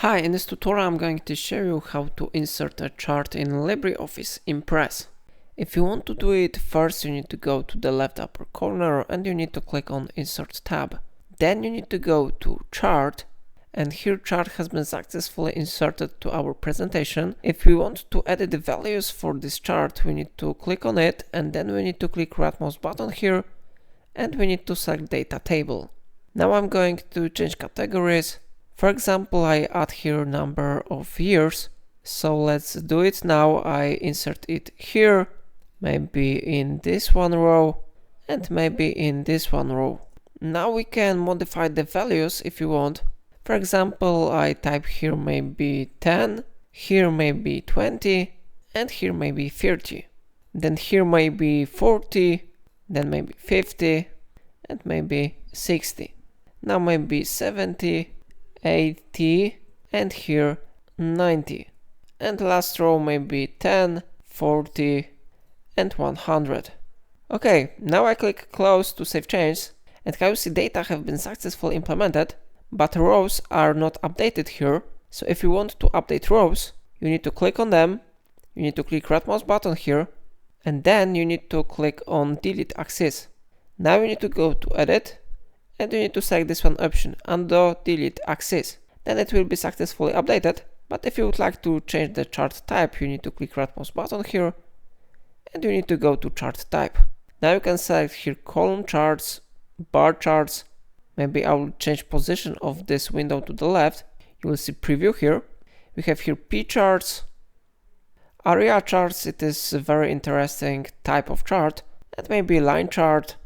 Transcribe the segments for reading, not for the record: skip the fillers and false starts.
Hi, in this tutorial I'm going to show you how to insert a chart in LibreOffice Impress. If you want to do it, first you need to go to the left upper corner and you need to click on Insert tab. Then you need to go to Chart, and here chart has been successfully inserted to our presentation. If we want to edit the values for this chart, we need to click on it, and then we need to click right mouse button here and we need to select Data Table. Now I'm going to change categories. For example, I add here number of years. So let's do it now. I insert it here, maybe in this one row and maybe in this one row. Now we can modify the values if you want. For example, I type here maybe 10, here maybe 20, and here maybe 30. Then here maybe 40, then maybe 50, and maybe 60. Now maybe 70, 80, and here 90. And last row maybe 10, 40, and 100. Okay, now I click close to save changes, and how you see data have been successfully implemented, but rows are not updated here. So if you want to update rows, you need to click on them, you need to click right mouse button here, and then you need to click on delete axis. Now you need to go to edit, and you need to select this one option, undo delete axis. Then it will be successfully updated. But if you would like to change the chart type, you need to click right mouse button here, and you need to go to chart type. Now you can select here column charts, bar charts. Maybe I will change position of this window to the left. You will see preview here. We have here P charts, area charts. It is a very interesting type of chart, and maybe line chart.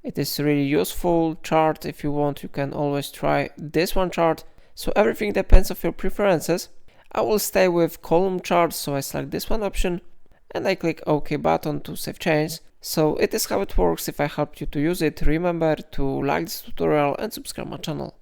It is really useful chart. If you want, you can always try this one chart. So everything depends on your preferences. I will stay with column charts, so I select this one option and I click OK button to save change. So it is how it works. If I helped you to use it, remember to like this tutorial and subscribe my channel.